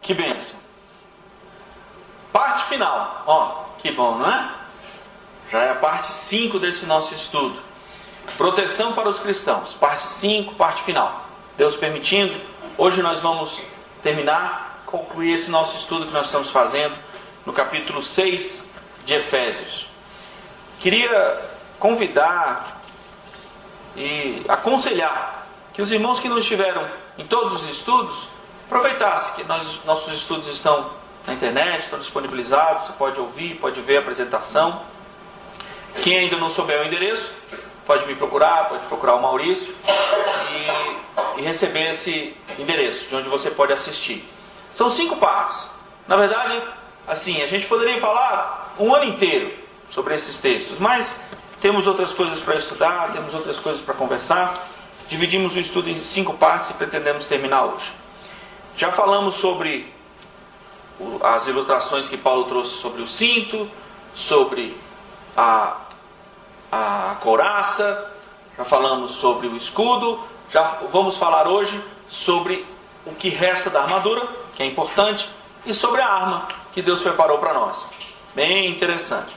Que bênção. Parte final. Ó, que bom, não é? Já é a parte 5 desse nosso estudo. Proteção para os cristãos. Parte 5, parte final. Deus permitindo, hoje nós vamos terminar, concluir esse nosso estudo que nós estamos fazendo no capítulo 6 de Efésios. Queria convidar e aconselhar que os irmãos que não estiveram em todos os estudos, aproveitassem que nossos estudos estão na internet, estão disponibilizados, você pode ouvir, pode ver a apresentação. Quem ainda não souber o endereço, pode me procurar, pode procurar o Maurício e receber esse endereço, de onde você pode assistir. São 5 partes. Na verdade, assim, a gente poderia falar um ano inteiro sobre esses textos, mas temos outras coisas para estudar, temos outras coisas para conversar. Dividimos o estudo em 5 partes e pretendemos terminar hoje. Já falamos sobre as ilustrações que Paulo trouxe sobre o cinto, sobre a couraça, já falamos sobre o escudo, já vamos falar hoje sobre o que resta da armadura, que é importante, e sobre a arma que Deus preparou para nós. Bem interessante.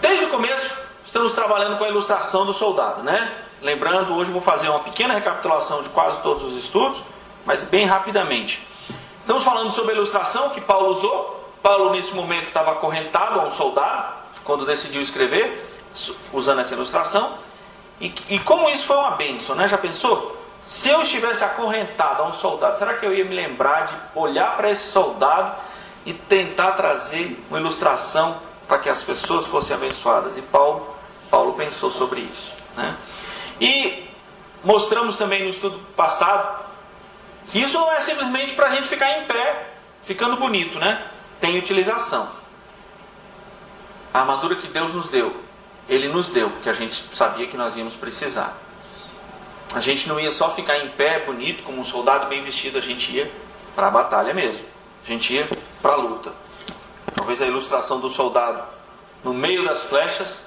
Desde o começo, estamos trabalhando com a ilustração do soldado, né? Lembrando, hoje eu vou fazer uma pequena recapitulação de quase todos os estudos, mas bem rapidamente. Estamos falando sobre a ilustração que Paulo usou. Paulo, nesse momento, estava acorrentado a um soldado, quando decidiu escrever, usando essa ilustração. E como isso foi uma bênção, né? Já pensou? Se eu estivesse acorrentado a um soldado, será que eu ia me lembrar de olhar para esse soldado e tentar trazer uma ilustração para que as pessoas fossem abençoadas? E Paulo pensou sobre isso, né? E mostramos também no estudo passado que isso não é simplesmente para a gente ficar em pé, ficando bonito, né? Tem utilização. A armadura que Deus nos deu, Ele nos deu, porque a gente sabia que nós íamos precisar. A gente não ia só ficar em pé, bonito, como um soldado bem vestido, a gente ia para a batalha mesmo. A gente ia para a luta. Talvez a ilustração do soldado no meio das flechas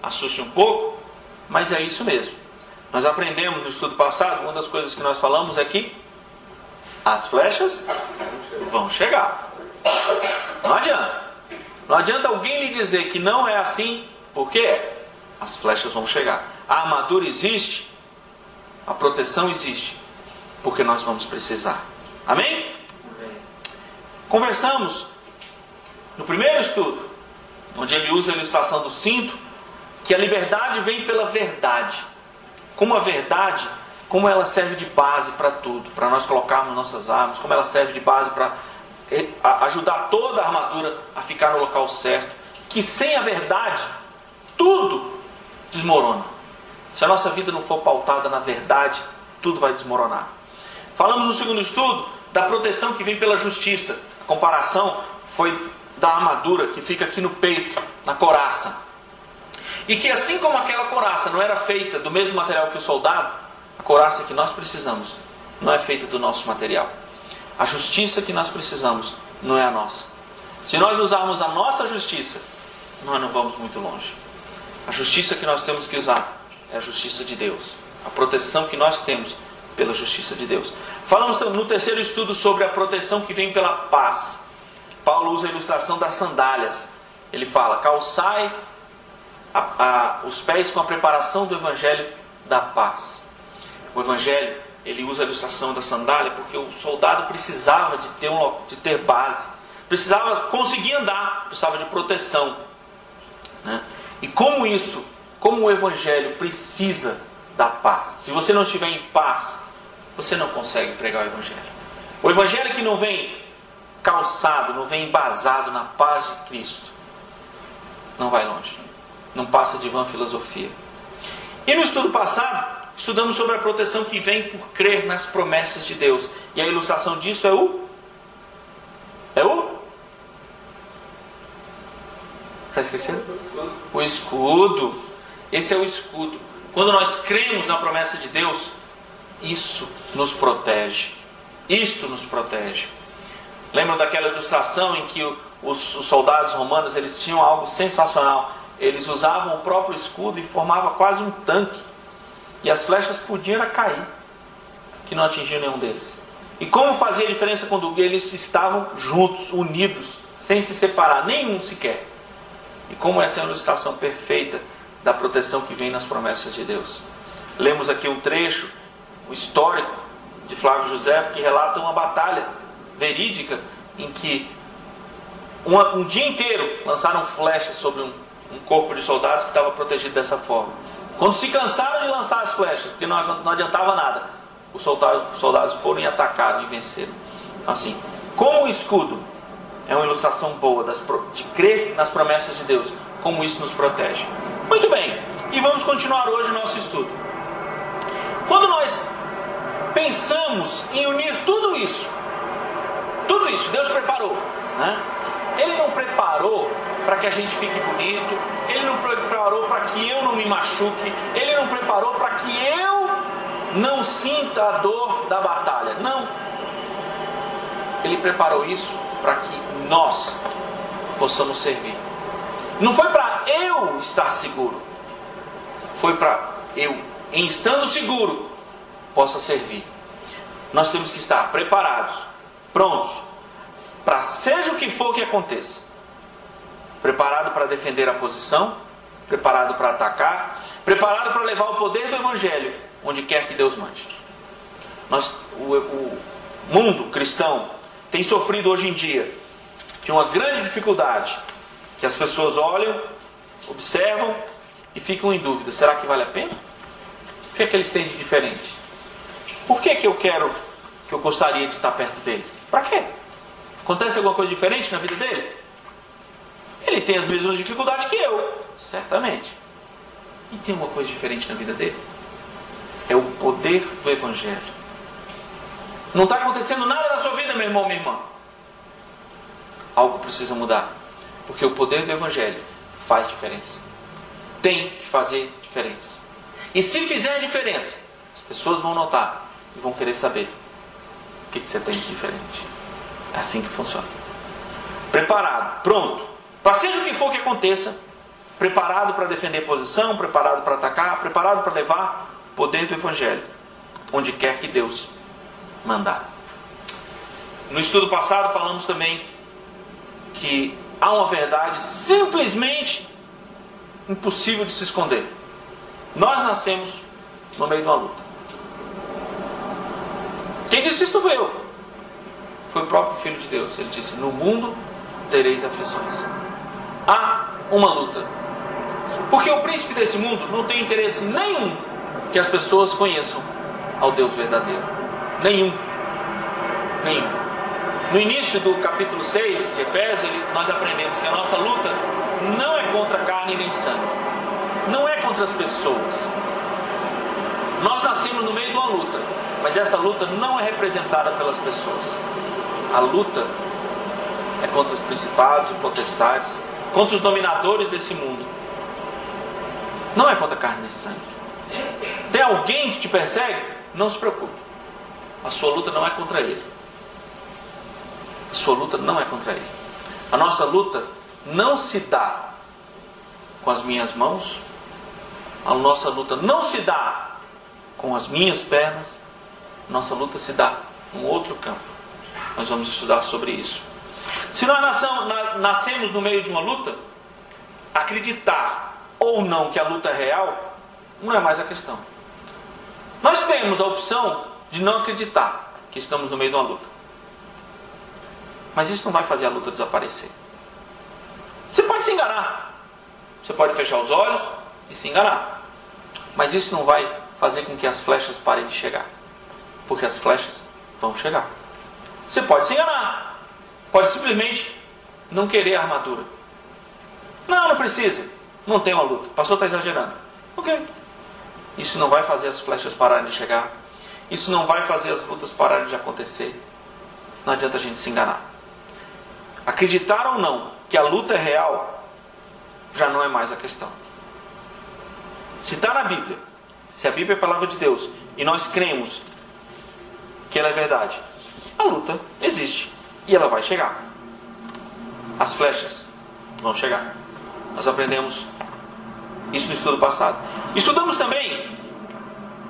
assuste um pouco, mas é isso mesmo. Nós aprendemos no estudo passado, uma das coisas que nós falamos é que as flechas vão chegar. Não adianta. Não adianta alguém lhe dizer que não é assim, porque as flechas vão chegar. A armadura existe, a proteção existe, porque nós vamos precisar. Amém? Conversamos no primeiro estudo, onde ele usa a ilustração do cinto, que a liberdade vem pela verdade. Como a verdade, como ela serve de base para tudo, para nós colocarmos nossas armas, como ela serve de base para ajudar toda a armadura a ficar no local certo, que sem a verdade, tudo desmorona. Se a nossa vida não for pautada na verdade, tudo vai desmoronar. Falamos no segundo estudo da proteção que vem pela justiça. A comparação foi da armadura que fica aqui no peito, na couraça. E que assim como aquela couraça não era feita do mesmo material que o soldado, a couraça que nós precisamos não é feita do nosso material. A justiça que nós precisamos não é a nossa. Se nós usarmos a nossa justiça, nós não vamos muito longe. A justiça que nós temos que usar é a justiça de Deus. A proteção que nós temos pela justiça de Deus. Falamos no terceiro estudo sobre a proteção que vem pela paz. Paulo usa a ilustração das sandálias. Ele fala, calçai os pés com a preparação do Evangelho da paz. O Evangelho, ele usa a ilustração da sandália porque o soldado precisava de ter base. Precisava conseguir andar, precisava de proteção, né? E como o Evangelho precisa da paz. Se você não estiver em paz, você não consegue pregar o Evangelho. O Evangelho que não vem calçado, não vem embasado na paz de Cristo, não vai longe. Não passa de vã filosofia. E no estudo passado, estudamos sobre a proteção que vem por crer nas promessas de Deus. E a ilustração disso é o... Já esqueceram? O escudo. Esse é o escudo. Quando nós cremos na promessa de Deus, isso nos protege. Isto nos protege. Lembram daquela ilustração em que os soldados romanos, eles tinham algo sensacional. Eles usavam o próprio escudo e formava quase um tanque. E as flechas podiam cair, que não atingiam nenhum deles. E como fazia diferença quando eles estavam juntos, unidos, sem se separar, nenhum sequer. E como essa é uma ilustração perfeita da proteção que vem nas promessas de Deus. Lemos aqui um trecho, o histórico de Flávio José, que relata uma batalha verídica em que um dia inteiro lançaram flechas sobre um corpo de soldados que estava protegido dessa forma. Quando se cansaram de lançar as flechas, porque não adiantava nada, os soldados foram e atacaram e venceram. Assim, como o escudo é uma ilustração boa de crer nas promessas de Deus, como isso nos protege. Muito bem, e vamos continuar hoje o nosso estudo. Quando nós pensamos em unir tudo isso Deus preparou, né? Ele não preparou para que a gente fique bonito, Ele não preparou para que eu não me machuque, Ele não preparou para que eu não sinta a dor da batalha. Não. Ele preparou isso para que nós possamos servir. Não foi para eu estar seguro, foi para eu, em estando seguro, possa servir. Nós temos que estar preparados, prontos, para seja o que for que aconteça. Preparado para defender a posição, preparado para atacar, preparado para levar o poder do Evangelho onde quer que Deus mande. O mundo cristão tem sofrido hoje em dia de uma grande dificuldade, que as pessoas olham, observam e ficam em dúvida: será que vale a pena? O que é que eles têm de diferente? Por que eu gostaria de estar perto deles? Para quê? Acontece alguma coisa diferente na vida dele? Ele tem as mesmas dificuldades que eu, certamente. E tem uma coisa diferente na vida dele? É o poder do Evangelho. Não está acontecendo nada na sua vida, meu irmão, minha irmã. Algo precisa mudar. Porque o poder do Evangelho faz diferença. Tem que fazer diferença. E se fizer diferença, as pessoas vão notar e vão querer saber o que você tem de diferente. É assim que funciona. Preparado, pronto, para seja o que for que aconteça, preparado para defender posição, preparado para atacar, preparado para levar o poder do Evangelho onde quer que Deus mandar. No estudo passado falamos também que há uma verdade simplesmente impossível de se esconder. Nós nascemos no meio de uma luta. Quem disse isso não foi eu. Foi o próprio Filho de Deus. Ele disse: no mundo tereis aflições. Há uma luta. Porque o príncipe desse mundo não tem interesse nenhum que as pessoas conheçam ao Deus verdadeiro. Nenhum. No início do capítulo 6 de Efésios, nós aprendemos que a nossa luta não é contra carne nem sangue. Não é contra as pessoas. Nós nascemos no meio de uma luta, mas essa luta não é representada pelas pessoas. A luta é contra os principados e potestades, contra os dominadores desse mundo. Não é contra carne nem sangue. Tem alguém que te persegue? Não se preocupe. A sua luta não é contra ele. A sua luta não é contra ele. A nossa luta não se dá com as minhas mãos. A nossa luta não se dá com as minhas pernas. A nossa luta se dá em outro campo. Nós vamos estudar sobre isso. Se nós nascemos no meio de uma luta, acreditar ou não que a luta é real não é mais a questão. Nós temos a opção de não acreditar que estamos no meio de uma luta. Mas isso não vai fazer a luta desaparecer. Você pode se enganar. Você pode fechar os olhos e se enganar. Mas isso não vai fazer com que as flechas parem de chegar. Porque as flechas vão chegar. Você pode se enganar. Pode simplesmente não querer a armadura. Não precisa. Não tem uma luta. O pastor está exagerando. Ok. Isso não vai fazer as flechas pararem de chegar. Isso não vai fazer as lutas pararem de acontecer. Não adianta a gente se enganar. Acreditar ou não que a luta é real já não é mais a questão. Se está na Bíblia, se a Bíblia é a palavra de Deus e nós cremos que ela é verdade, a luta existe e ela vai chegar. As flechas vão chegar. Nós aprendemos isso no estudo passado. Estudamos também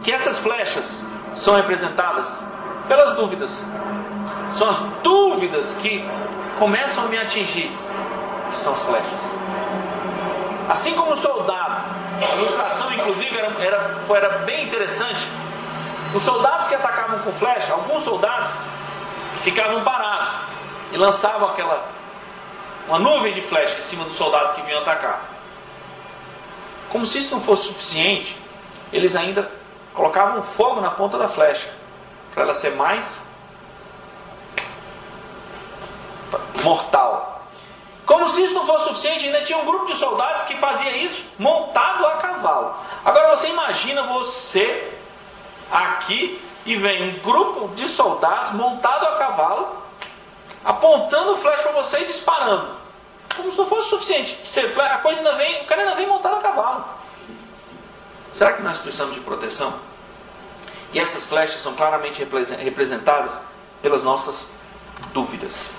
que essas flechas são representadas pelas dúvidas. São as dúvidas que começam a me atingir, que são as flechas. Assim como o soldado, a ilustração inclusive era bem interessante. Os soldados que atacavam com flecha, alguns soldados ficavam parados e lançavam uma nuvem de flecha em cima dos soldados que vinham atacar. Como se isso não fosse suficiente, eles ainda colocavam fogo na ponta da flecha, para ela ser mais mortal. Como se isso não fosse suficiente, ainda tinha um grupo de soldados que fazia isso montado a cavalo. Agora você imagina você aqui e vem um grupo de soldados montado a cavalo, apontando flecha para você e disparando. Como se não fosse suficiente. A coisa ainda vem, o cara ainda vem montado a cavalo. Será que nós precisamos de proteção? E essas flechas são claramente representadas pelas nossas dúvidas.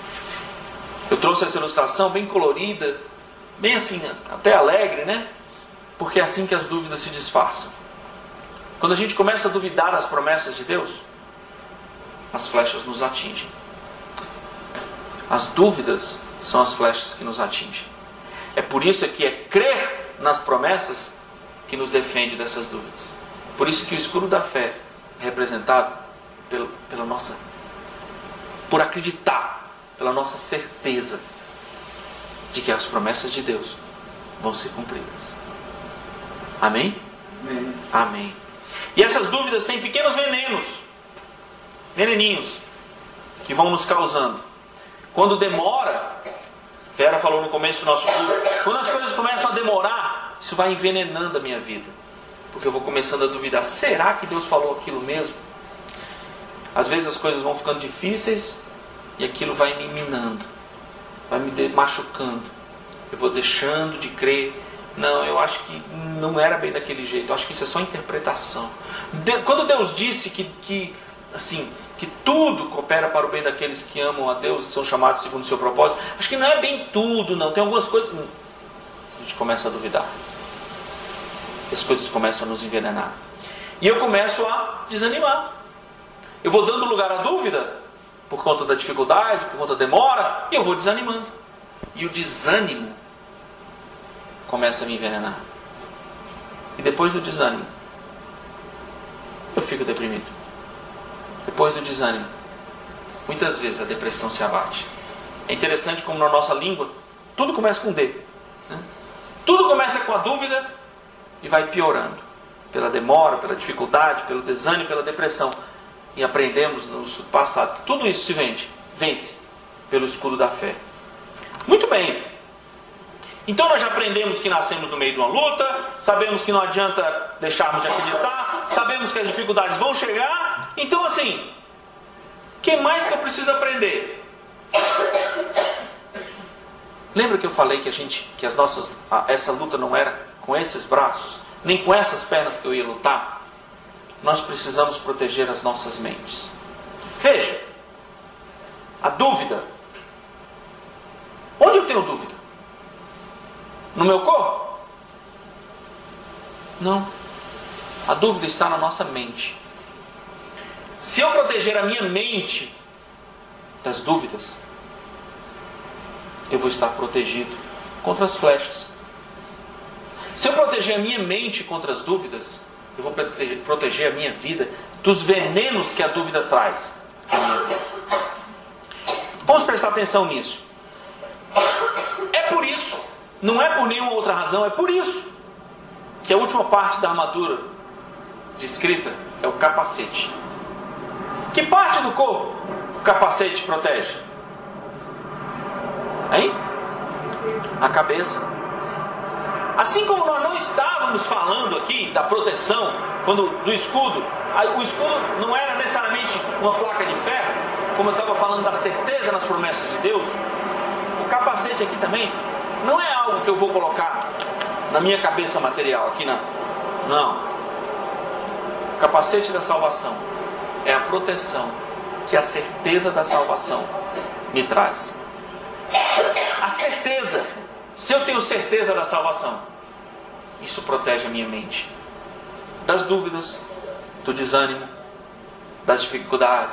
Eu trouxe essa ilustração bem colorida, bem assim, até alegre, né? Porque é assim que as dúvidas se disfarçam. Quando a gente começa a duvidar das promessas de Deus, as flechas nos atingem. As dúvidas são as flechas que nos atingem. É por isso que é crer nas promessas que nos defende dessas dúvidas. Por isso que o escudo da fé é representado por acreditar, pela nossa certeza de que as promessas de Deus vão ser cumpridas. Amém? Amém. Amém. E essas dúvidas têm pequenos veneninhos, que vão nos causando. Quando demora, Vera falou no começo do nosso culto, quando as coisas começam a demorar, isso vai envenenando a minha vida. Porque eu vou começando a duvidar, será que Deus falou aquilo mesmo? Às vezes as coisas vão ficando difíceis e aquilo vai me minando, vai me machucando. Eu vou deixando de crer. Não, eu acho que não era bem daquele jeito. Eu acho que isso é só interpretação. Quando Deus disse que tudo coopera para o bem daqueles que amam a Deus e são chamados segundo o seu propósito, acho que não é bem tudo, não. Tem algumas coisas. A gente começa a duvidar. As coisas começam a nos envenenar. E eu começo a desanimar. Eu vou dando lugar à dúvida por conta da dificuldade, por conta da demora, e eu vou desanimando. E o desânimo começa a me envenenar. E depois do desânimo, eu fico deprimido. Depois do desânimo, muitas vezes a depressão se abate. É interessante como na nossa língua, tudo começa com D, né? Tudo começa com a dúvida e vai piorando. Pela demora, pela dificuldade, pelo desânimo, pela depressão. E aprendemos no passado que tudo isso se vence pelo escudo da fé. Muito bem. Então nós já aprendemos que nascemos no meio de uma luta, sabemos que não adianta deixarmos de acreditar, sabemos que as dificuldades vão chegar. Então assim, o que mais que eu preciso aprender? Lembra que eu falei que essa luta não era com esses braços, nem com essas pernas que eu ia lutar? Nós precisamos proteger as nossas mentes. Veja, a dúvida. Onde eu tenho dúvida? No meu corpo? Não. A dúvida está na nossa mente. Se eu proteger a minha mente das dúvidas, eu vou estar protegido contra as flechas. Se eu proteger a minha mente contra as dúvidas, eu vou proteger a minha vida dos venenos que a dúvida traz. Vamos prestar atenção nisso. É por isso, não é por nenhuma outra razão, é por isso que a última parte da armadura descrita é o capacete. Que parte do corpo o capacete protege? Hein? A cabeça. Assim como nós não estávamos falando aqui da proteção, do escudo, o escudo não era necessariamente uma placa de ferro, como eu estava falando da certeza nas promessas de Deus, o capacete aqui também não é algo que eu vou colocar na minha cabeça material, aqui não. O capacete da salvação é a proteção que a certeza da salvação me traz. A certeza. Se eu tenho certeza da salvação, isso protege a minha mente das dúvidas, do desânimo, das dificuldades.